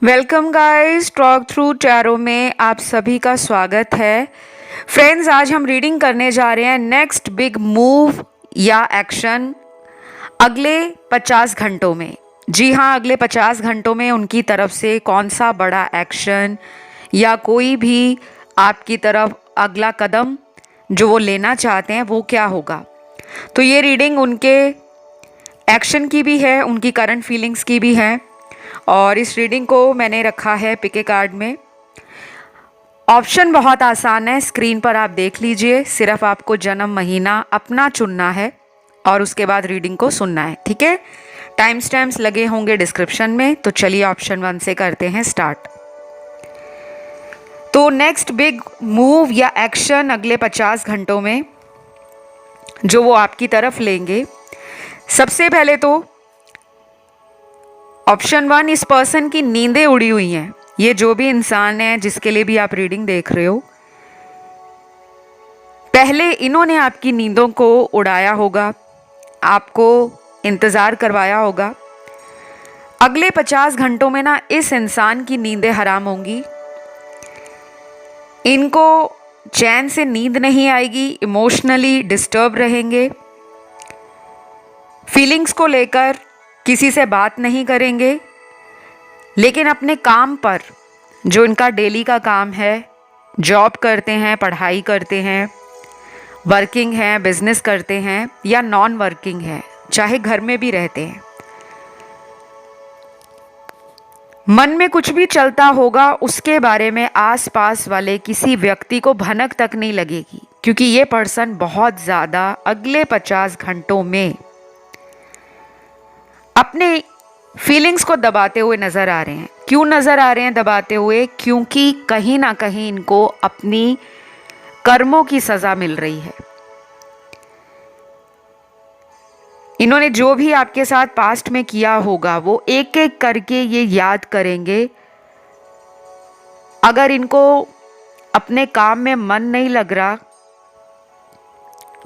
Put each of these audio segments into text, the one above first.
Welcome guys, talk through tarot में आप सभी का स्वागत है। फ्रेंड्स, आज हम रीडिंग करने जा रहे हैं नेक्स्ट बिग मूव या एक्शन अगले 50 घंटों में। जी हाँ, अगले 50 घंटों में उनकी तरफ से कौन सा बड़ा एक्शन या कोई भी आपकी तरफ अगला कदम जो वो लेना चाहते हैं वो क्या होगा। तो ये रीडिंग उनके एक्शन की भी है, उनकी करंट फीलिंग्स की भी है। और इस रीडिंग को मैंने रखा है पिके कार्ड में। ऑप्शन बहुत आसान है, स्क्रीन पर आप देख लीजिए। सिर्फ आपको जन्म महीना अपना चुनना है और उसके बाद रीडिंग को सुनना है, ठीक है। टाइम स्टैम्प्स लगे होंगे डिस्क्रिप्शन में। तो चलिए ऑप्शन 1 से करते हैं स्टार्ट। तो नेक्स्ट बिग मूव या एक्शन अगले 50 घंटों में जो वो आपकी तरफ लेंगे, सबसे पहले तो ऑप्शन 1, इस पर्सन की नींदें उड़ी हुई हैं। ये जो भी इंसान है जिसके लिए भी आप रीडिंग देख रहे हो, पहले इन्होंने आपकी नींदों को उड़ाया होगा, आपको इंतज़ार करवाया होगा। अगले 50 घंटों में ना इस इंसान की नींदें हराम होंगी। इनको चैन से नींद नहीं आएगी, इमोशनली डिस्टर्ब रहेंगे, फीलिंग्स को लेकर किसी से बात नहीं करेंगे। लेकिन अपने काम पर, जो इनका डेली का काम है, जॉब करते हैं, पढ़ाई करते हैं, वर्किंग हैं, बिजनेस करते हैं या नॉन वर्किंग हैं, चाहे घर में भी रहते हैं, मन में कुछ भी चलता होगा उसके बारे में आसपास वाले किसी व्यक्ति को भनक तक नहीं लगेगी। क्योंकि ये पर्सन बहुत ज़्यादा अगले 50 घंटों में अपने फीलिंग्स को दबाते हुए नज़र आ रहे हैं। क्यों नज़र आ रहे हैं दबाते हुए? क्योंकि कहीं ना कहीं इनको अपनी कर्मों की सज़ा मिल रही है। इन्होंने जो भी आपके साथ पास्ट में किया होगा वो एक एक करके ये याद करेंगे। अगर इनको अपने काम में मन नहीं लग रहा,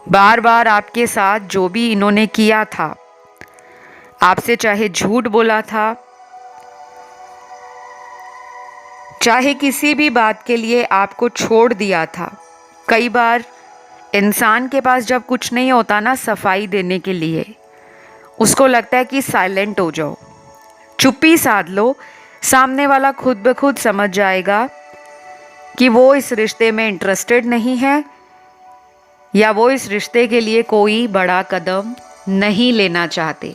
बार बार आपके साथ जो भी इन्होंने किया था, आपसे चाहे झूठ बोला था, चाहे किसी भी बात के लिए आपको छोड़ दिया था। कई बार इंसान के पास जब कुछ नहीं होता ना सफाई देने के लिए, उसको लगता है कि साइलेंट हो जाओ, चुप्पी साध लो। सामने वाला खुद ब खुद समझ जाएगा कि वो इस रिश्ते में इंटरेस्टेड नहीं है या वो इस रिश्ते के लिए कोई बड़ा कदम नहीं लेना चाहते।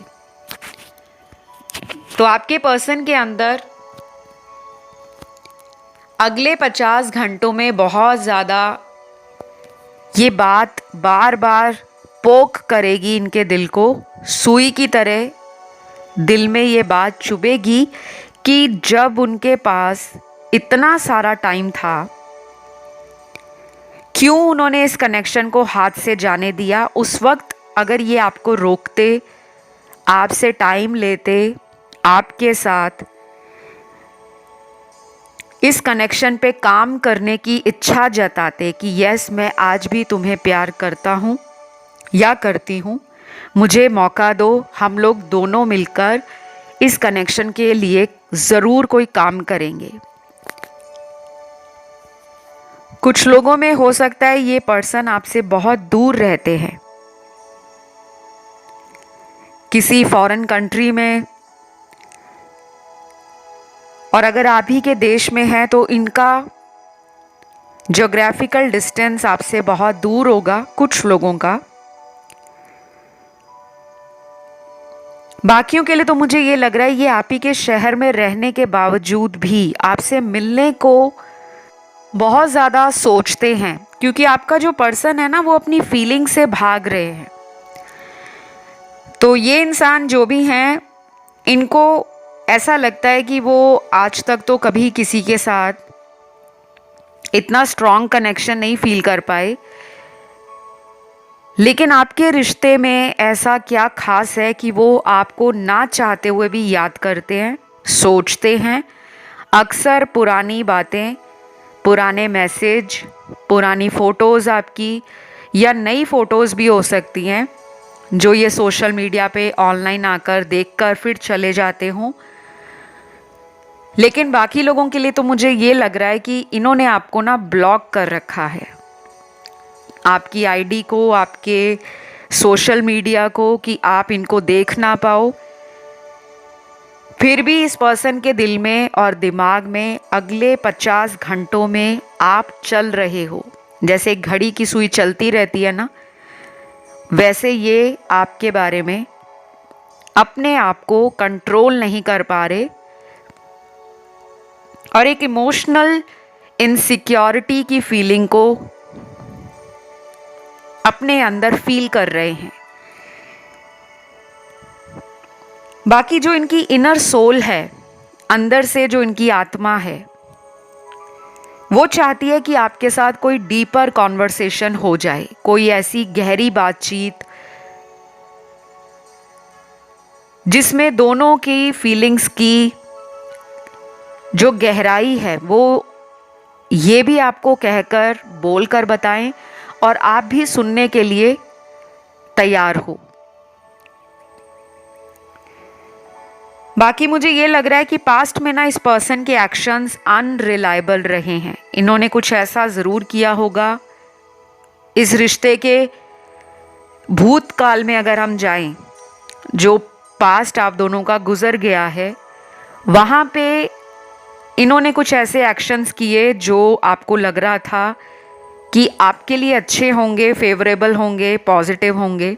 तो आपके पर्सन के अंदर अगले 50 घंटों में बहुत ज़्यादा ये बात बार बार पोक करेगी इनके दिल को, सुई की तरह दिल में ये बात चुभेगी कि जब उनके पास इतना सारा टाइम था, क्यों उन्होंने इस कनेक्शन को हाथ से जाने दिया। उस वक्त अगर ये आपको रोकते, आपसे टाइम लेते, आपके साथ इस कनेक्शन पे काम करने की इच्छा जताते कि यस, मैं आज भी तुम्हें प्यार करता हूँ या करती हूँ, मुझे मौका दो, हम लोग दोनों मिलकर इस कनेक्शन के लिए ज़रूर कोई काम करेंगे। कुछ लोगों में हो सकता है ये पर्सन आपसे बहुत दूर रहते हैं, किसी फॉरेन कंट्री में, और अगर आप ही के देश में हैं तो इनका ज्योग्राफिकल डिस्टेंस आपसे बहुत दूर होगा कुछ लोगों का। बाकियों के लिए तो मुझे ये लग रहा है ये आप ही के शहर में रहने के बावजूद भी आपसे मिलने को बहुत ज़्यादा सोचते हैं। क्योंकि आपका जो पर्सन है ना, वो अपनी फीलिंग से भाग रहे हैं। तो ये इंसान जो भी हैं, इनको ऐसा लगता है कि वो आज तक तो कभी किसी के साथ इतना स्ट्रॉन्ग कनेक्शन नहीं फील कर पाए, लेकिन आपके रिश्ते में ऐसा क्या खास है कि वो आपको ना चाहते हुए भी याद करते हैं, सोचते हैं। अक्सर पुरानी बातें, पुराने मैसेज, पुरानी फ़ोटोज़ आपकी, या नई फ़ोटोज़ भी हो सकती हैं जो ये सोशल मीडिया पे ऑनलाइन आकर देखकर फिर चले जाते हों। लेकिन बाकी लोगों के लिए तो मुझे ये लग रहा है कि इन्होंने आपको ना ब्लॉक कर रखा है, आपकी आईडी को, आपके सोशल मीडिया को, कि आप इनको देख ना पाओ। फिर भी इस पर्सन के दिल में और दिमाग में अगले 50 घंटों में आप चल रहे हो। जैसे एक घड़ी की सुई चलती रहती है ना, वैसे ये आपके बारे में अपने आप को कंट्रोल नहीं कर पा रहे और एक इमोशनल इनसिक्योरिटी की फीलिंग को अपने अंदर फील कर रहे हैं। बाकी जो इनकी इनर सोल है, अंदर से जो इनकी आत्मा है, वो चाहती है कि आपके साथ कोई डीपर कॉन्वर्सेशन हो जाए, कोई ऐसी गहरी बातचीत जिसमें दोनों की फीलिंग्स की जो गहराई है वो ये भी आपको कहकर बोलकर बताएं और आप भी सुनने के लिए तैयार हो। बाकी मुझे ये लग रहा है कि पास्ट में ना इस पर्सन के एक्शंस अनरिलायबल रहे हैं। इन्होंने कुछ ऐसा ज़रूर किया होगा। इस रिश्ते के भूतकाल में अगर हम जाएं, जो पास्ट आप दोनों का गुजर गया है, वहाँ पे इन्होंने कुछ ऐसे एक्शंस किए जो आपको लग रहा था कि आपके लिए अच्छे होंगे, फेवरेबल होंगे, पॉजिटिव होंगे,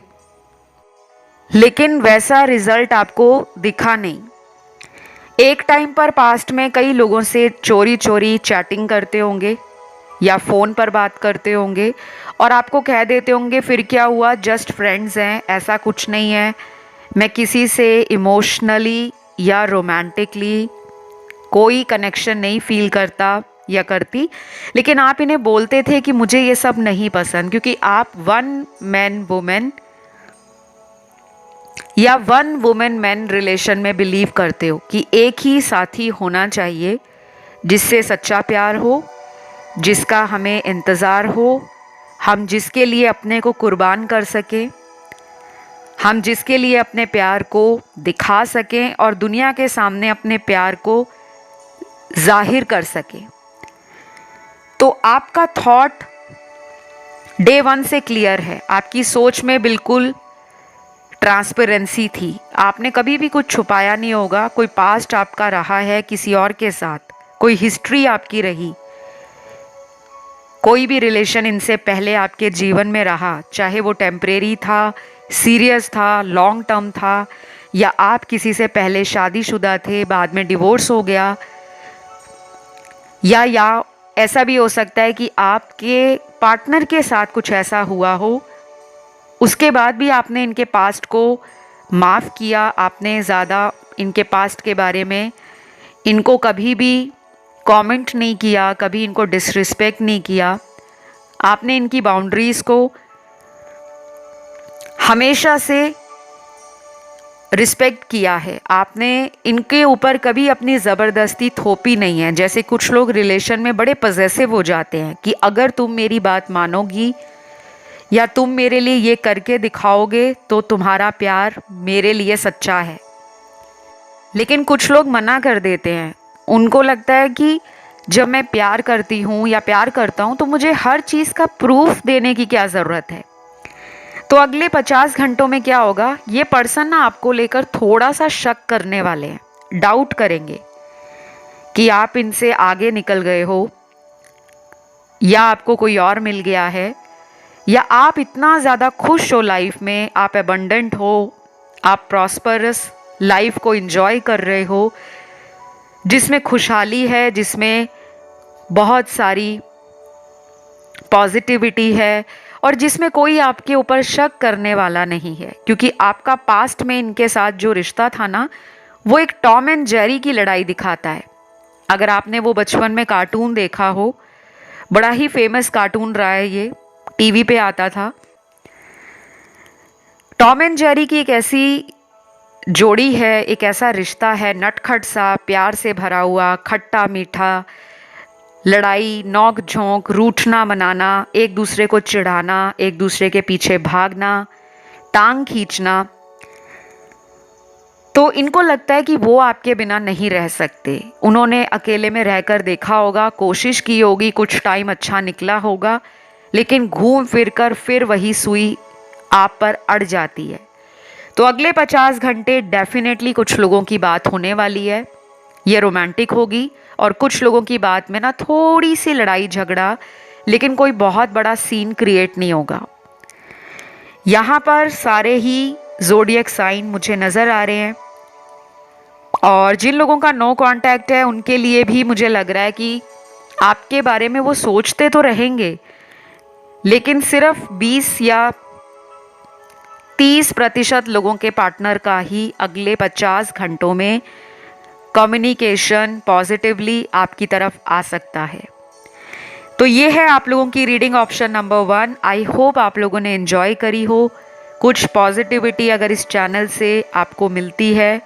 लेकिन वैसा रिजल्ट आपको दिखा नहीं। एक टाइम पर पास्ट में कई लोगों से चोरी चोरी चैटिंग करते होंगे या फ़ोन पर बात करते होंगे और आपको कह देते होंगे फिर क्या हुआ, जस्ट फ्रेंड्स हैं, ऐसा कुछ नहीं है, मैं किसी से इमोशनली या रोमांटिकली कोई कनेक्शन नहीं फील करता या करती। लेकिन आप इन्हें बोलते थे कि मुझे ये सब नहीं पसंद, क्योंकि आप वन मैन वुमेन या वन वुमेन मैन रिलेशन में बिलीव करते हो कि एक ही साथी होना चाहिए जिससे सच्चा प्यार हो, जिसका हमें इंतज़ार हो, हम जिसके लिए अपने को कुर्बान कर सकें, हम जिसके लिए अपने प्यार को दिखा सकें और दुनिया के सामने अपने प्यार को जाहिर कर सकें। तो आपका थॉट डे वन से क्लियर है, आपकी सोच में बिल्कुल ट्रांसपेरेंसी थी, आपने कभी भी कुछ छुपाया नहीं होगा। कोई पास्ट आपका रहा है किसी और के साथ, कोई हिस्ट्री आपकी रही, कोई भी रिलेशन इनसे पहले आपके जीवन में रहा, चाहे वो टेम्परेरी था, सीरियस था, लॉन्ग टर्म था, या आप किसी से पहले शादीशुदा थे, बाद में डिवोर्स हो गया, या ऐसा भी हो सकता है कि आपके पार्टनर के साथ कुछ ऐसा हुआ हो, उसके बाद भी आपने इनके पास्ट को माफ़ किया, आपने ज़्यादा इनके पास्ट के बारे में इनको कभी भी कमेंट नहीं किया, कभी इनको डिसरिस्पेक्ट नहीं किया, आपने इनकी बाउंड्रीज़ को हमेशा से रिस्पेक्ट किया है, आपने इनके ऊपर कभी अपनी ज़बरदस्ती थोपी नहीं है। जैसे कुछ लोग रिलेशन में बड़े पजेसिव हो जाते हैं कि अगर तुम मेरी बात मानोगी या तुम मेरे लिए ये करके दिखाओगे तो तुम्हारा प्यार मेरे लिए सच्चा है। लेकिन कुछ लोग मना कर देते हैं, उनको लगता है कि जब मैं प्यार करती हूँ या प्यार करता हूँ तो मुझे हर चीज़ का प्रूफ देने की क्या ज़रूरत है। तो अगले 50 घंटों में क्या होगा, ये पर्सन ना आपको लेकर थोड़ा सा शक करने वाले हैं, डाउट करेंगे कि आप इनसे आगे निकल गए हो या आपको कोई और मिल गया है, या आप इतना ज़्यादा खुश हो लाइफ में, आप एबंडेंट हो, आप प्रॉस्परस लाइफ को एंजॉय कर रहे हो, जिसमें खुशहाली है, जिसमें बहुत सारी पॉजिटिविटी है और जिसमें कोई आपके ऊपर शक करने वाला नहीं है। क्योंकि आपका पास्ट में इनके साथ जो रिश्ता था ना, वो एक टॉम एंड जेरी की लड़ाई दिखाता है। अगर आपने वो बचपन में कार्टून देखा हो, बड़ा ही फेमस कार्टून रहा है, ये टीवी पे आता था। टॉम एंड जेरी की एक ऐसी जोड़ी है, एक ऐसा रिश्ता है, नटखट सा, प्यार से भरा हुआ, खट्टा मीठा, लड़ाई, नोक झोंक, रूठना मनाना, एक दूसरे को चिढ़ाना, एक दूसरे के पीछे भागना, टांग खींचना, तो इनको लगता है कि वो आपके बिना नहीं रह सकते। उन्होंने अकेले में रहकर देखा होगा, कोशिश की होगी, कुछ टाइम अच्छा निकला होगा, लेकिन घूम फिर कर फिर वही सुई आप पर अड़ जाती है। तो अगले 50 घंटे डेफिनेटली कुछ लोगों की बात होने वाली है। ये रोमांटिक होगी और कुछ लोगों की बात में ना थोड़ी सी लड़ाई झगड़ा, लेकिन कोई बहुत बड़ा सीन क्रिएट नहीं होगा। यहाँ पर सारे ही ज़ोडिएक साइन मुझे नज़र आ रहे हैं, और जिन लोगों का नो कांटेक्ट है उनके लिए भी मुझे लग रहा है कि आपके बारे में वो सोचते तो रहेंगे, लेकिन सिर्फ 20 या 30% लोगों के पार्टनर का ही अगले 50 घंटों में कम्युनिकेशन पॉजिटिवली आपकी तरफ आ सकता है। तो ये है आप लोगों की reading option number 1। I hope आप लोगों ने एंजॉय करी हो। कुछ पॉजिटिविटी अगर इस चैनल से आपको मिलती है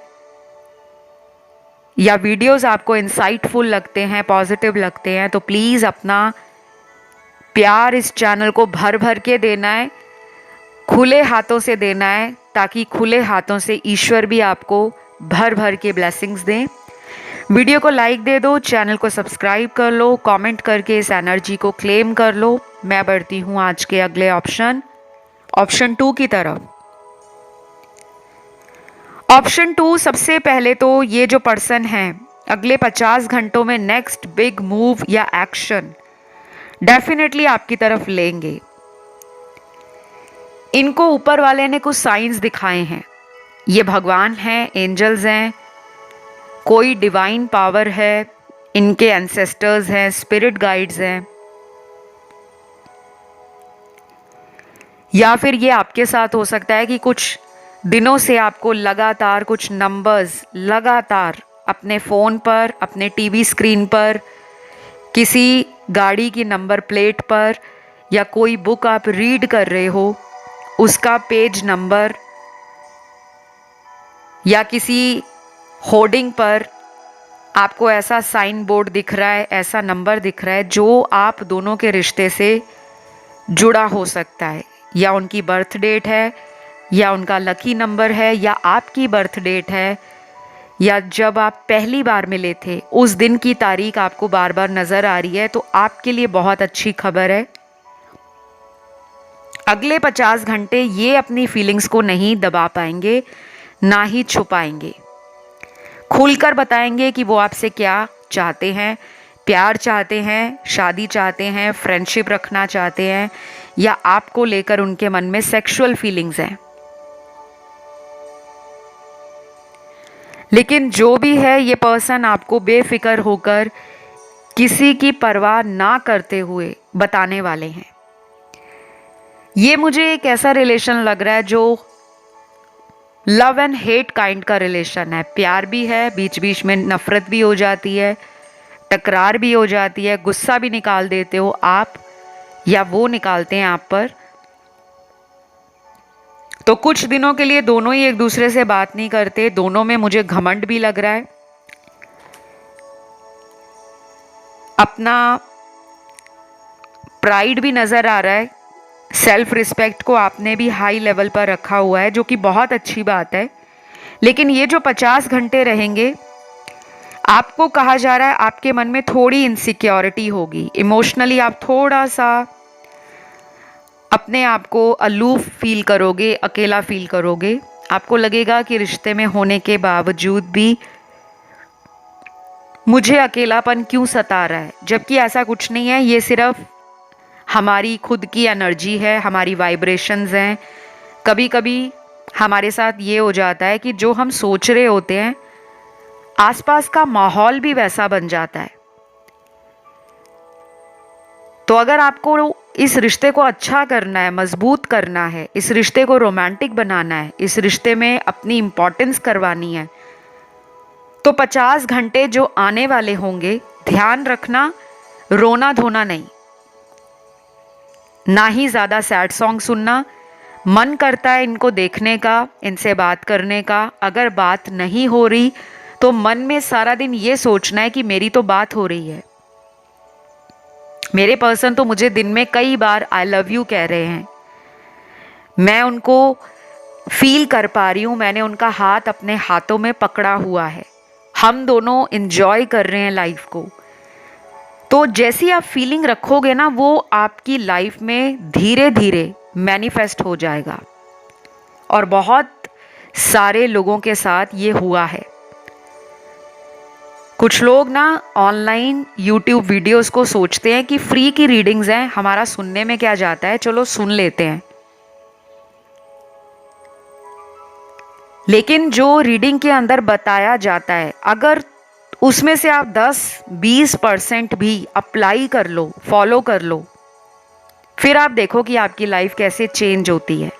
या वीडियोस आपको इंसाइटफुल लगते हैं, पॉजिटिव लगते हैं, तो प्लीज़ अपना प्यार इस चैनल को भर भर के देना है, खुले हाथों से देना है, ताकि खुले हाथों से ईश्वर भी आपको भर भर के ब्लेसिंग्स दें। वीडियो को लाइक दे दो, चैनल को सब्सक्राइब कर लो, कमेंट करके इस एनर्जी को क्लेम कर लो। मैं बढ़ती हूँ आज के अगले ऑप्शन 2 की तरफ। ऑप्शन 2, सबसे पहले तो ये जो पर्सन है अगले 50 घंटों में नेक्स्ट बिग मूव या एक्शन डेफिनेटली आपकी तरफ लेंगे। इनको ऊपर वाले ने कुछ साइंस दिखाए हैं। ये भगवान हैं, एंजल्स हैं, कोई डिवाइन पावर है, इनके एंसेस्टर्स हैं, स्पिरिट गाइड्स हैं, या फिर ये आपके साथ हो सकता है कि कुछ दिनों से आपको लगातार कुछ नंबर्स लगातार अपने फ़ोन पर, अपने टीवी स्क्रीन पर, किसी गाड़ी की नंबर प्लेट पर, या कोई बुक आप रीड कर रहे हो उसका पेज नंबर, या किसी होर्डिंग पर आपको ऐसा साइन बोर्ड दिख रहा है, ऐसा नंबर दिख रहा है जो आप दोनों के रिश्ते से जुड़ा हो सकता है। या उनकी बर्थ डेट है, या उनका लकी नंबर है, या आपकी बर्थ डेट है, या जब आप पहली बार मिले थे उस दिन की तारीख आपको बार बार नज़र आ रही है, तो आपके लिए बहुत अच्छी खबर है। अगले 50 घंटे ये अपनी फीलिंग्स को नहीं दबा पाएंगे, ना ही छुपाएंगे, खुलकर बताएंगे कि वो आपसे क्या चाहते हैं। प्यार चाहते हैं, शादी चाहते हैं, फ्रेंडशिप रखना चाहते हैं, या आपको लेकर उनके मन में सेक्सुअल फीलिंग्स हैं। लेकिन जो भी है, ये पर्सन आपको बेफिक्र होकर किसी की परवाह ना करते हुए बताने वाले हैं। ये मुझे एक ऐसा रिलेशन लग रहा है जो लव एंड हेट काइंड का रिलेशन है। प्यार भी है, बीच बीच में नफरत भी हो जाती है, टकरार भी हो जाती है, गुस्सा भी निकाल देते हो आप या वो निकालते हैं आप पर। तो कुछ दिनों के लिए दोनों ही एक दूसरे से बात नहीं करते। दोनों में मुझे घमंड भी लग रहा है, अपना प्राइड भी नज़र आ रहा है, सेल्फ रिस्पेक्ट को आपने भी हाई लेवल पर रखा हुआ है, जो कि बहुत अच्छी बात है। लेकिन ये जो 50 घंटे रहेंगे, आपको कहा जा रहा है आपके मन में थोड़ी इनसिक्योरिटी होगी, इमोशनली आप थोड़ा सा अपने आप को अलूफ फील करोगे, अकेला फील करोगे। आपको लगेगा कि रिश्ते में होने के बावजूद भी मुझे अकेलापन क्यों सता रहा है, जबकि ऐसा कुछ नहीं है। ये सिर्फ हमारी खुद की एनर्जी है, हमारी वाइब्रेशंस हैं। कभी कभी हमारे साथ ये हो जाता है कि जो हम सोच रहे होते हैं आसपास का माहौल भी वैसा बन जाता है। तो अगर आपको इस रिश्ते को अच्छा करना है, मजबूत करना है, इस रिश्ते को रोमांटिक बनाना है, इस रिश्ते में अपनी इम्पोर्टेंस करवानी है, तो 50 घंटे जो आने वाले होंगे, ध्यान रखना, रोना धोना नहीं, ना ही ज़्यादा सैड सॉन्ग सुनना। मन करता है इनको देखने का, इनसे बात करने का। अगर बात नहीं हो रही तो मन में सारा दिन ये सोचना है कि मेरी तो बात हो रही है, मेरे पर्सन तो मुझे दिन में कई बार आई लव यू कह रहे हैं, मैं उनको फील कर पा रही हूँ, मैंने उनका हाथ अपने हाथों में पकड़ा हुआ है, हम दोनों एंजॉय कर रहे हैं लाइफ को। तो जैसी आप फीलिंग रखोगे ना, वो आपकी लाइफ में धीरे धीरे मैनिफेस्ट हो जाएगा। और बहुत सारे लोगों के साथ ये हुआ है। कुछ लोग ना ऑनलाइन यूट्यूब वीडियोस को सोचते हैं कि फ्री की रीडिंग्स हैं, हमारा सुनने में क्या जाता है, चलो सुन लेते हैं। लेकिन जो रीडिंग के अंदर बताया जाता है, अगर उसमें से आप 10-20% भी अप्लाई कर लो, फॉलो कर लो, फिर आप देखो कि आपकी लाइफ कैसे चेंज होती है।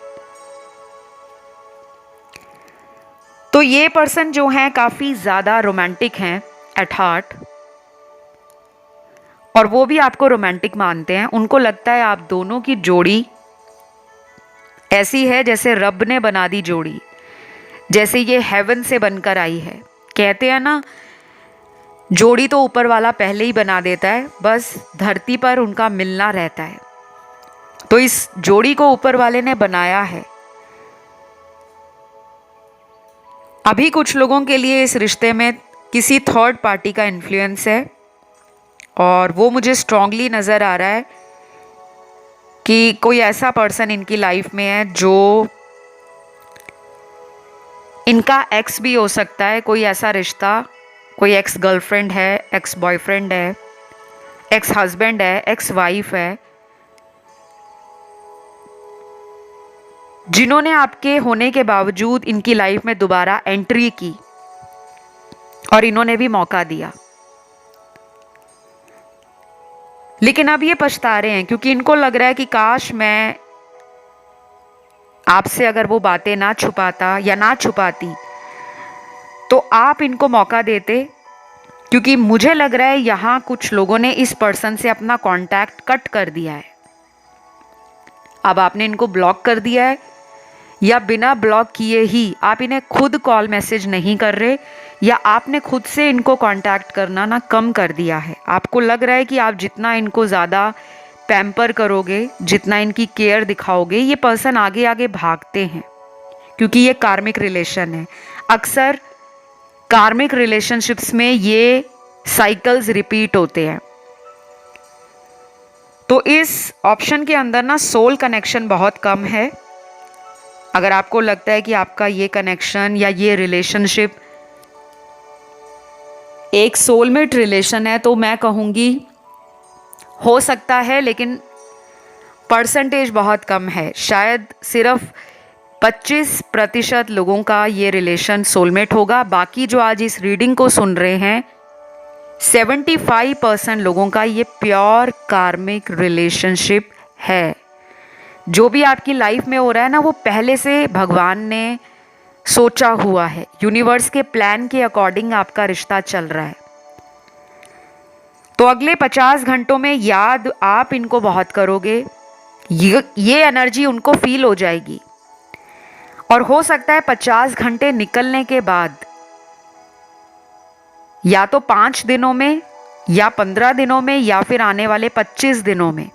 तो ये पर्सन जो हैं काफ़ी ज़्यादा रोमांटिक हैं एट हार्ट, और वो भी आपको रोमांटिक मानते हैं। उनको लगता है आप दोनों की जोड़ी ऐसी है जैसे रब ने बना दी जोड़ी, जैसे ये हेवन से बनकर आई है। कहते हैं ना, जोड़ी तो ऊपर वाला पहले ही बना देता है, बस धरती पर उनका मिलना रहता है। तो इस जोड़ी को ऊपर वाले ने बनाया है। अभी कुछ लोगों के लिए इस रिश्ते में किसी थर्ड पार्टी का इन्फ्लुएंस है, और वो मुझे स्ट्रांगली नज़र आ रहा है कि कोई ऐसा पर्सन इनकी लाइफ में है जो इनका एक्स भी हो सकता है। कोई ऐसा रिश्ता, कोई एक्स गर्लफ्रेंड है, एक्स बॉयफ्रेंड है, एक्स हस्बैंड है, एक्स वाइफ है, जिन्होंने आपके होने के बावजूद इनकी लाइफ में दोबारा एंट्री की और इन्होंने भी मौका दिया। लेकिन अब ये पछता रहे हैं, क्योंकि इनको लग रहा है कि काश मैं आपसे अगर वो बातें ना छुपाता या ना छुपाती तो आप इनको मौका देते। क्योंकि मुझे लग रहा है यहाँ कुछ लोगों ने इस पर्सन से अपना कांटेक्ट कट कर दिया है। अब आपने इनको ब्लॉक कर दिया है, या बिना ब्लॉक किए ही आप इन्हें खुद कॉल मैसेज नहीं कर रहे, या आपने खुद से इनको कांटेक्ट करना ना कम कर दिया है। आपको लग रहा है कि आप जितना इनको ज़्यादा पैम्पर करोगे, जितना इनकी केयर दिखाओगे, ये पर्सन आगे आगे भागते हैं, क्योंकि ये कार्मिक रिलेशन है। अक्सर कार्मिक रिलेशनशिप्स में ये साइकिल्स रिपीट होते हैं। तो इस ऑप्शन के अंदर ना सोल कनेक्शन बहुत कम है। अगर आपको लगता है कि आपका ये कनेक्शन या ये रिलेशनशिप एक सोलमेट रिलेशन है, तो मैं कहूँगी हो सकता है, लेकिन परसेंटेज बहुत कम है। शायद सिर्फ 25% लोगों का ये रिलेशन सोलमेट होगा। बाकी जो आज इस रीडिंग को सुन रहे हैं, 75% लोगों का ये प्योर कार्मिक रिलेशनशिप है। जो भी आपकी लाइफ में हो रहा है ना, वो पहले से भगवान ने सोचा हुआ है। यूनिवर्स के प्लान के अकॉर्डिंग आपका रिश्ता चल रहा है। तो अगले 50 घंटों में याद आप इनको बहुत करोगे, ये एनर्जी उनको फील हो जाएगी। और हो सकता है 50 घंटे निकलने के बाद या तो 5 दिनों में, या 15 दिनों में, या फिर आने वाले 25 दिनों में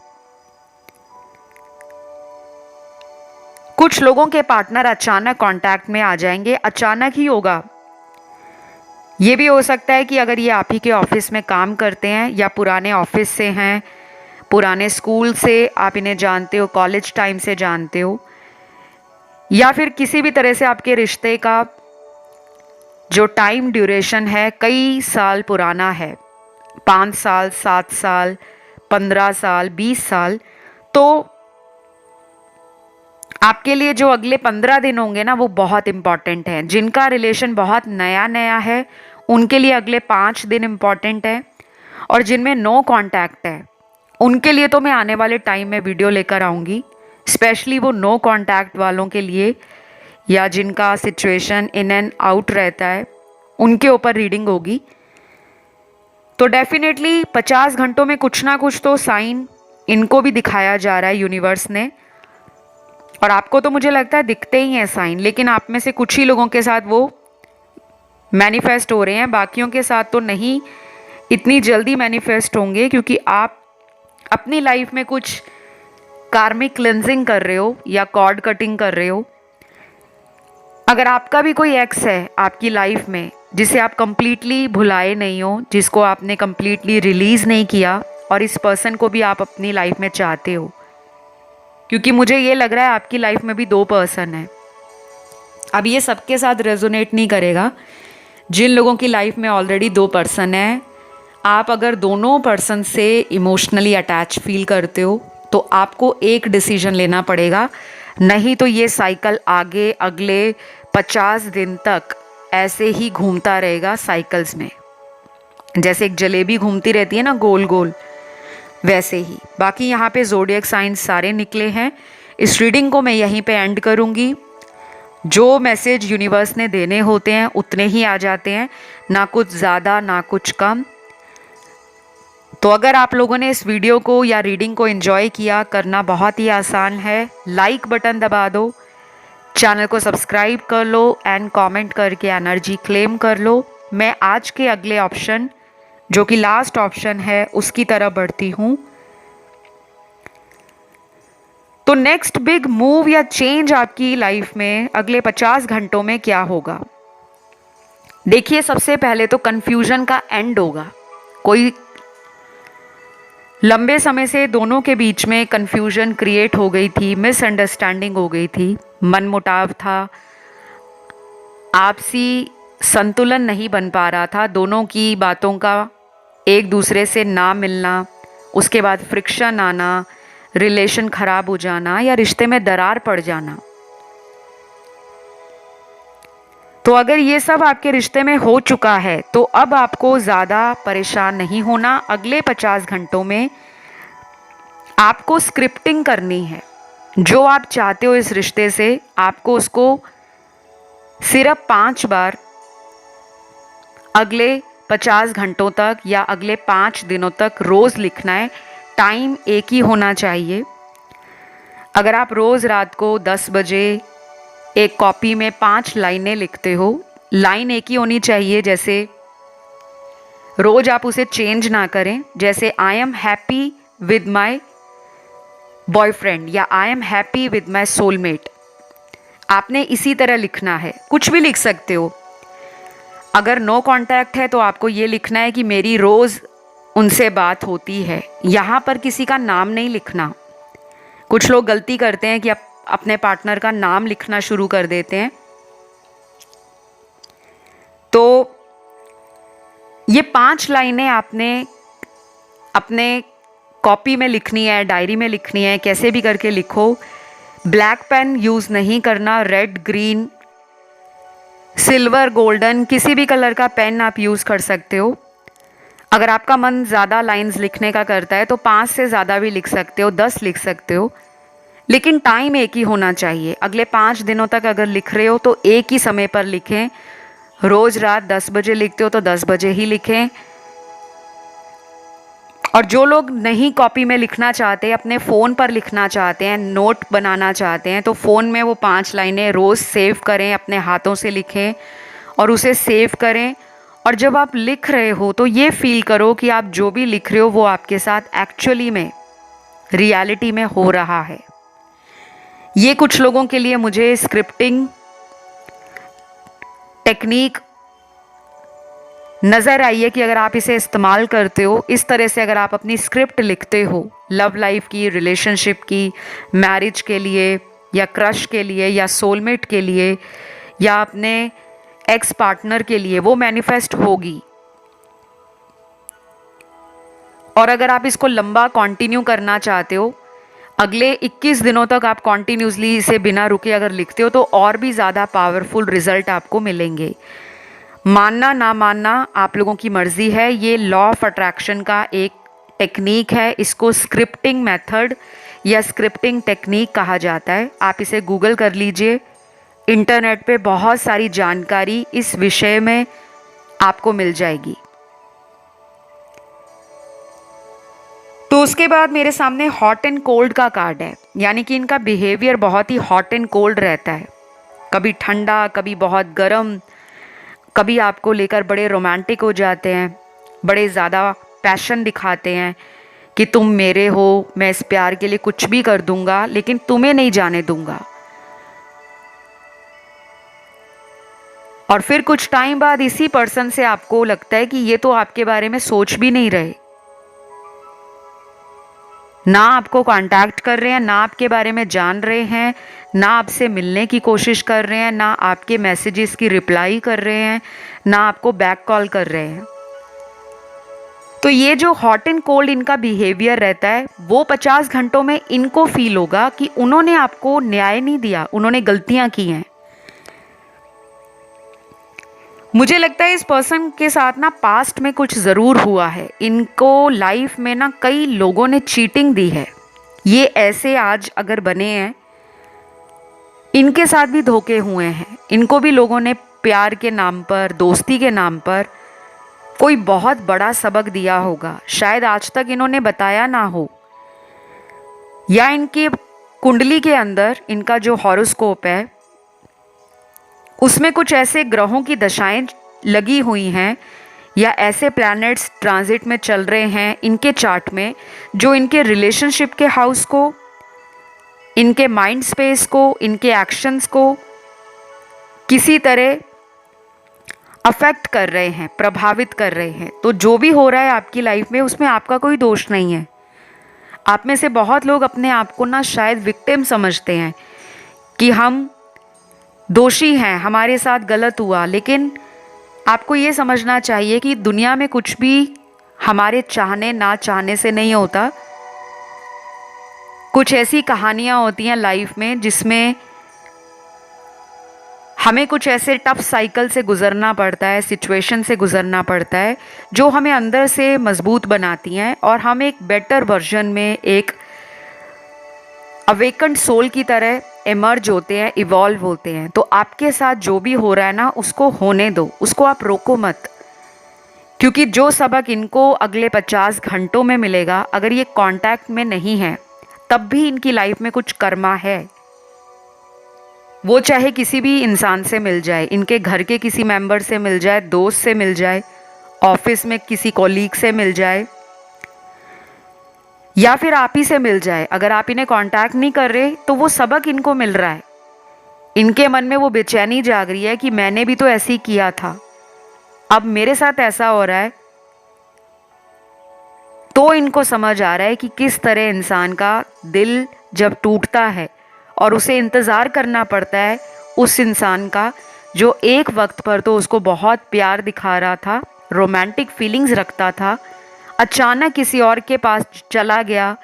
कुछ लोगों के पार्टनर अचानक कांटेक्ट में आ जाएंगे। अचानक ही होगा। ये भी हो सकता है कि अगर ये आप ही के ऑफिस में काम करते हैं, या पुराने ऑफिस से हैं, पुराने स्कूल से आप इन्हें जानते हो, कॉलेज टाइम से जानते हो, या फिर किसी भी तरह से आपके रिश्ते का जो टाइम ड्यूरेशन है कई साल पुराना है, 5 साल, 7 साल, 15 साल, 20 साल। तो आपके लिए जो अगले 15 दिन होंगे ना, वो बहुत इंपॉर्टेंट हैं। जिनका रिलेशन बहुत नया नया है, उनके लिए अगले 5 दिन इंपॉर्टेंट है। और जिनमें नो कांटेक्ट है, उनके लिए तो मैं आने वाले टाइम में वीडियो लेकर आऊँगी। स्पेशली वो नो कांटेक्ट वालों के लिए, या जिनका सिचुएशन इन एंड आउट रहता है, उनके ऊपर रीडिंग होगी। तो डेफिनेटली 50 घंटों में कुछ ना कुछ तो साइन इनको भी दिखाया जा रहा है यूनिवर्स ने। और आपको तो मुझे लगता है दिखते ही हैं साइन, लेकिन आप में से कुछ ही लोगों के साथ वो मैनिफेस्ट हो रहे हैं, बाकियों के साथ तो नहीं इतनी जल्दी मैनिफेस्ट होंगे, क्योंकि आप अपनी लाइफ में कुछ कार्मिक क्लेंजिंग कर रहे हो या कॉर्ड कटिंग कर रहे हो। अगर आपका भी कोई एक्स है आपकी लाइफ में जिसे आप कंप्लीटली भुलाए नहीं हो, जिसको आपने कंप्लीटली रिलीज़ नहीं किया, और इस पर्सन को भी आप अपनी लाइफ में चाहते हो, क्योंकि मुझे ये लग रहा है आपकी लाइफ में भी 2 पर्सन हैं। अब ये सबके साथ रेजोनेट नहीं करेगा। जिन लोगों की लाइफ में ऑलरेडी 2 पर्सन हैं, आप अगर दोनों पर्सन से इमोशनली अटैच फील करते हो तो आपको एक डिसीजन लेना पड़ेगा, नहीं तो ये साइकिल आगे अगले 50 दिन तक ऐसे ही घूमता रहेगा साइकिल्स में, जैसे एक जलेबी घूमती रहती है ना गोल गोल, वैसे ही। बाकी यहाँ पे ज़ोडिएक साइंस सारे निकले हैं। इस रीडिंग को मैं यहीं पे एंड करूँगी। जो मैसेज यूनिवर्स ने देने होते हैं उतने ही आ जाते हैं, ना कुछ ज़्यादा ना कुछ कम। तो अगर आप लोगों ने इस वीडियो को या रीडिंग को एंजॉय किया, करना बहुत ही आसान है। लाइक बटन दबा दो, चैनल को सब्सक्राइब कर लो एंड कमेंट करके एनर्जी क्लेम कर लो। मैं आज के अगले ऑप्शन, जो कि लास्ट ऑप्शन है, उसकी तरफ बढ़ती हूँ। तो नेक्स्ट बिग मूव या चेंज आपकी लाइफ में अगले 50 घंटों में क्या होगा? देखिए, सबसे पहले तो कन्फ्यूजन का एंड होगा। कोई लंबे समय से दोनों के बीच में कन्फ्यूजन क्रिएट हो गई थी, मिसअंडरस्टैंडिंग हो गई थी, मनमुटाव था, आपसी संतुलन नहीं बन पा रहा था, दोनों की बातों का एक दूसरे से ना मिलना, उसके बाद फ्रिक्शन आना, रिलेशन खराब हो जाना या रिश्ते में दरार पड़ जाना। तो अगर ये सब आपके रिश्ते में हो चुका है तो अब आपको ज़्यादा परेशान नहीं होना। अगले 50 घंटों में आपको स्क्रिप्टिंग करनी है। जो आप चाहते हो इस रिश्ते से, आपको उसको सिर्फ 5 बार अगले 50 घंटों तक या अगले 5 दिनों तक रोज़ लिखना है। टाइम एक ही होना चाहिए। अगर आप रोज़ रात को 10 बजे एक कॉपी में 5 लाइनें लिखते हो, लाइन एक ही होनी चाहिए, जैसे रोज़ आप उसे चेंज ना करें। जैसे I am happy with my boyfriend या I am happy with my soulmate, आपने इसी तरह लिखना है। कुछ भी लिख सकते हो। अगर नो कांटेक्ट है तो आपको ये लिखना है कि मेरी रोज़ उनसे बात होती है। यहाँ पर किसी का नाम नहीं लिखना। कुछ लोग गलती करते हैं कि अपने पार्टनर का नाम लिखना शुरू कर देते हैं। तो ये 5 लाइनें आपने अपने कॉपी में लिखनी है, डायरी में लिखनी है, कैसे भी करके लिखो। ब्लैक पेन यूज़ नहीं करना, रेड, ग्रीन, सिल्वर, गोल्डन, किसी भी कलर का पेन आप यूज़ कर सकते हो। अगर आपका मन ज़्यादा लाइंस लिखने का करता है तो 5 से ज़्यादा भी लिख सकते हो, 10 लिख सकते हो, लेकिन टाइम एक ही होना चाहिए। अगले 5 दिनों तक अगर लिख रहे हो तो एक ही समय पर लिखें। रोज़ रात 10 बजे लिखते हो तो 10 बजे ही लिखें। और जो लोग नहीं कॉपी में लिखना चाहते, अपने फ़ोन पर लिखना चाहते हैं, नोट बनाना चाहते हैं, तो फ़ोन में वो 5 लाइनें रोज़ सेव करें, अपने हाथों से लिखें और उसे सेव करें। और जब आप लिख रहे हो तो ये फील करो कि आप जो भी लिख रहे हो वो आपके साथ एक्चुअली में, रियलिटी में हो रहा है। ये कुछ लोगों के लिए मुझे स्क्रिप्टिंग टेक्निक नज़र आई है कि अगर आप इसे इस्तेमाल करते हो, इस तरह से अगर आप अपनी स्क्रिप्ट लिखते हो लव लाइफ की, रिलेशनशिप की, मैरिज के लिए या क्रश के लिए या सोलमेट के लिए या अपने एक्स पार्टनर के लिए, वो मैनिफेस्ट होगी। और अगर आप इसको लंबा कंटिन्यू करना चाहते हो, अगले 21 दिनों तक आप कॉन्टीन्यूसली इसे बिना रुके अगर लिखते हो तो और भी ज़्यादा पावरफुल रिजल्ट आपको मिलेंगे। मानना ना मानना आप लोगों की मर्ज़ी है। ये लॉ ऑफ अट्रैक्शन का एक टेक्निक है। इसको स्क्रिप्टिंग मेथड या स्क्रिप्टिंग टेक्निक कहा जाता है। आप इसे गूगल कर लीजिए, इंटरनेट पे बहुत सारी जानकारी इस विषय में आपको मिल जाएगी। तो उसके बाद मेरे सामने हॉट एंड कोल्ड का कार्ड है, यानी कि इनका बिहेवियर बहुत ही हॉट एंड कोल्ड रहता है। कभी ठंडा, कभी बहुत गर्म, कभी आपको लेकर बड़े रोमांटिक हो जाते हैं, बड़े ज़्यादा पैशन दिखाते हैं कि तुम मेरे हो, मैं इस प्यार के लिए कुछ भी कर दूंगा, लेकिन तुम्हें नहीं जाने दूंगा। और फिर कुछ टाइम बाद इसी पर्सन से आपको लगता है कि ये तो आपके बारे में सोच भी नहीं रहे, ना आपको कांटेक्ट कर रहे हैं, ना आपके बारे में जान रहे हैं, ना आपसे मिलने की कोशिश कर रहे हैं, ना आपके मैसेजेस की रिप्लाई कर रहे हैं, ना आपको बैक कॉल कर रहे हैं। तो ये जो हॉट एंड कोल्ड इनका बिहेवियर रहता है, वो 50 घंटों में इनको फील होगा कि उन्होंने आपको न्याय नहीं दिया, उन्होंने गलतियां की हैं। मुझे लगता है इस पर्सन के साथ ना पास्ट में कुछ ज़रूर हुआ है। इनको लाइफ में ना कई लोगों ने चीटिंग दी है। ये ऐसे आज अगर बने हैं, इनके साथ भी धोखे हुए हैं। इनको भी लोगों ने प्यार के नाम पर, दोस्ती के नाम पर कोई बहुत बड़ा सबक दिया होगा। शायद आज तक इन्होंने बताया ना हो, या इनकी कुंडली के अंदर इनका जो हॉरोस्कोप है उसमें कुछ ऐसे ग्रहों की दशाएं लगी हुई हैं, या ऐसे प्लैनेट्स ट्रांजिट में चल रहे हैं इनके चार्ट में, जो इनके रिलेशनशिप के हाउस को, इनके माइंड स्पेस को, इनके एक्शंस को किसी तरह अफेक्ट कर रहे हैं, प्रभावित कर रहे हैं। तो जो भी हो रहा है आपकी लाइफ में, उसमें आपका कोई दोष नहीं है। आप में से बहुत लोग अपने आप को ना शायद विक्टिम समझते हैं कि हम दोषी हैं, हमारे साथ गलत हुआ। लेकिन आपको ये समझना चाहिए कि दुनिया में कुछ भी हमारे चाहने ना चाहने से नहीं होता। कुछ ऐसी कहानियाँ होती हैं लाइफ में जिसमें हमें कुछ ऐसे टफ साइकिल से गुजरना पड़ता है, सिचुएशन से गुजरना पड़ता है, जो हमें अंदर से मजबूत बनाती हैं और हम एक बेटर वर्जन में, एक अवेकन्ड सोल की तरह इमर्ज होते हैं, इवॉल्व होते हैं। तो आपके साथ जो भी हो रहा है ना, उसको होने दो, उसको आप रोको मत। क्योंकि जो सबक इनको अगले 50 घंटों में मिलेगा, अगर ये कांटेक्ट में नहीं है तब भी इनकी लाइफ में कुछ कर्मा है। वो चाहे किसी भी इंसान से मिल जाए, इनके घर के किसी मेंबर से मिल जाए, दोस्त से मिल जाए, ऑफिस में किसी कॉलीग से मिल जाए, या फिर आप ही से मिल जाए। अगर आप इन्हें कांटेक्ट नहीं कर रहे तो वो सबक इनको मिल रहा है। इनके मन में वो बेचैनी जाग रही है कि मैंने भी तो ऐसे ही किया था, अब मेरे साथ ऐसा हो रहा है। तो इनको समझ आ रहा है कि किस तरह इंसान का दिल जब टूटता है और उसे इंतज़ार करना पड़ता है उस इंसान का जो एक वक्त पर तो उसको बहुत प्यार दिखा रहा था, रोमांटिक फीलिंग्स रखता था, अचानक किसी और के पास चला गया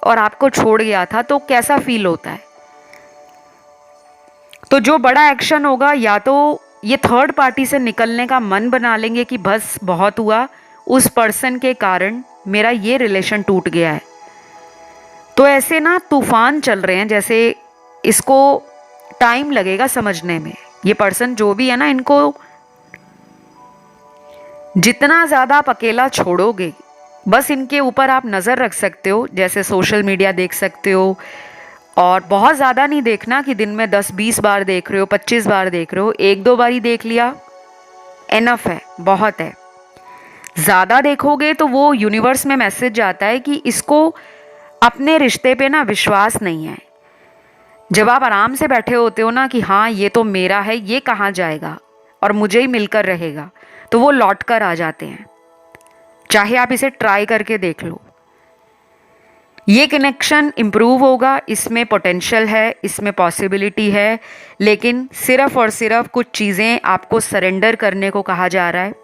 और आपको छोड़ गया था, तो कैसा फील होता है। तो जो बड़ा एक्शन होगा, या तो ये थर्ड पार्टी से निकलने का मन बना लेंगे कि बस बहुत हुआ, उस पर्सन के कारण मेरा ये रिलेशन टूट गया है। तो ऐसे ना तूफान चल रहे हैं, जैसे इसको टाइम लगेगा समझने में। ये पर्सन जो भी है ना, इनको जितना ज़्यादा आप अकेला छोड़ोगे, बस इनके ऊपर आप नज़र रख सकते हो, जैसे सोशल मीडिया देख सकते हो। और बहुत ज़्यादा नहीं देखना कि दिन में 10-20 बार देख रहे हो, 25 बार देख रहे हो। 1-2 बार ही देख लिया एनफ है, बहुत है। ज़्यादा देखोगे तो वो यूनिवर्स में मैसेज जाता है कि इसको अपने रिश्ते पे ना विश्वास नहीं है। जब आप आराम से बैठे होते हो ना कि हाँ ये तो मेरा है, ये कहाँ जाएगा और मुझे ही मिलकर रहेगा, तो वो लौट कर आ जाते हैं। चाहे आप इसे ट्राई करके देख लो। ये कनेक्शन इम्प्रूव होगा, इसमें पोटेंशियल है, इसमें पॉसिबिलिटी है, लेकिन सिर्फ और सिर्फ कुछ चीज़ें आपको सरेंडर करने को कहा जा रहा है।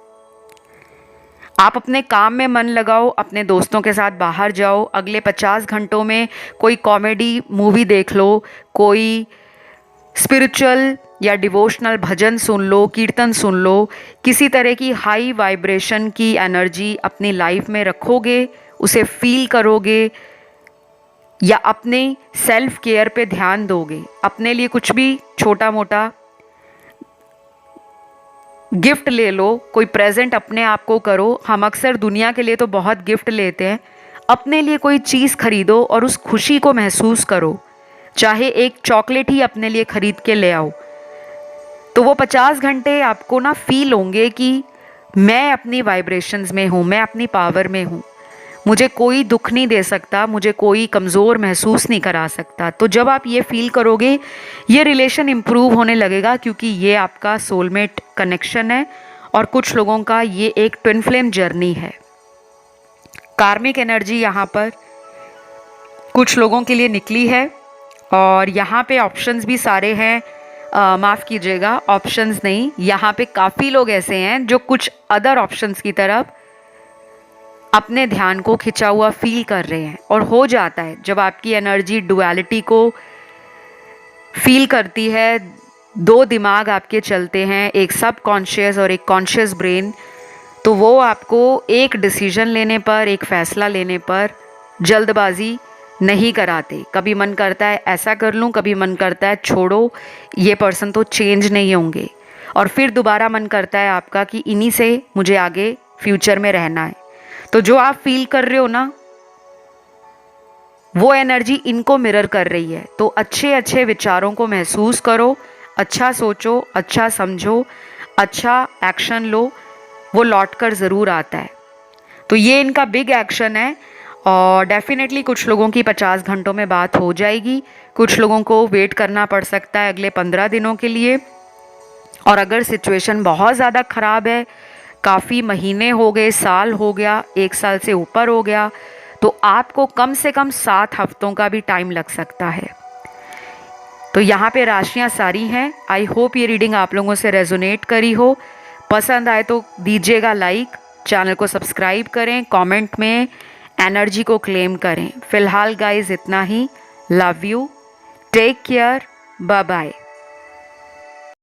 आप अपने काम में मन लगाओ, अपने दोस्तों के साथ बाहर जाओ, अगले 50 घंटों में कोई कॉमेडी मूवी देख लो, कोई स्पिरिचुअल या डिवोशनल भजन सुन लो, कीर्तन सुन लो। किसी तरह की हाई वाइब्रेशन की एनर्जी अपनी लाइफ में रखोगे, उसे फील करोगे, या अपने सेल्फ केयर पे ध्यान दोगे। अपने लिए कुछ भी छोटा मोटा गिफ्ट ले लो, कोई प्रेजेंट अपने आप को करो। हम अक्सर दुनिया के लिए तो बहुत गिफ्ट लेते हैं, अपने लिए कोई चीज़ खरीदो और उस खुशी को महसूस करो। चाहे एक चॉकलेट ही अपने लिए खरीद के ले आओ, तो वो 50 घंटे आपको ना फील होंगे कि मैं अपनी वाइब्रेशंस में हूँ, मैं अपनी पावर में हूँ। मुझे कोई दुख नहीं दे सकता, मुझे कोई कमज़ोर महसूस नहीं करा सकता। तो जब आप ये फील करोगे, ये रिलेशन इम्प्रूव होने लगेगा, क्योंकि ये आपका सोलमेट कनेक्शन है और कुछ लोगों का ये एक ट्विन फ्लेम जर्नी है। कार्मिक एनर्जी यहाँ पर कुछ लोगों के लिए निकली है और यहाँ पे ऑप्शंस भी सारे हैं। माफ़ कीजिएगा, ऑप्शंस नहीं, यहाँ पे काफ़ी लोग ऐसे हैं जो कुछ अदर ऑप्शंस की तरफ अपने ध्यान को खिंचा हुआ फील कर रहे हैं। और हो जाता है जब आपकी एनर्जी डुअलिटी को फील करती है, दो दिमाग आपके चलते हैं, एक सब कॉन्शियस और एक कॉन्शियस ब्रेन, तो वो आपको एक डिसीजन लेने पर, एक फ़ैसला लेने पर जल्दबाजी नहीं कराते। कभी मन करता है ऐसा कर लूँ, कभी मन करता है छोड़ो, ये पर्सन तो चेंज नहीं होंगे, और फिर दोबारा मन करता है आपका कि इन्हीं से मुझे आगे फ्यूचर में रहना है। तो जो आप फील कर रहे हो ना, वो एनर्जी इनको मिरर कर रही है। तो अच्छे अच्छे विचारों को महसूस करो, अच्छा सोचो, अच्छा समझो, अच्छा एक्शन लो, वो लौट कर ज़रूर आता है। तो ये इनका बिग एक्शन है और डेफिनेटली कुछ लोगों की 50 घंटों में बात हो जाएगी, कुछ लोगों को वेट करना पड़ सकता है अगले 15 दिनों के लिए। और अगर सिचुएशन बहुत ज़्यादा ख़राब है, काफ़ी महीने हो गए, साल हो गया, 1 साल से ऊपर हो गया, तो आपको कम से कम 7 हफ्तों का भी टाइम लग सकता है। तो यहाँ पे राशियाँ सारी हैं। आई होप ये रीडिंग आप लोगों से रेजोनेट करी हो। पसंद आए तो दीजिएगा लाइक, चैनल को सब्सक्राइब करें, कमेंट में एनर्जी को क्लेम करें। फ़िलहाल गाइस इतना ही। Love you, take care, bye bye.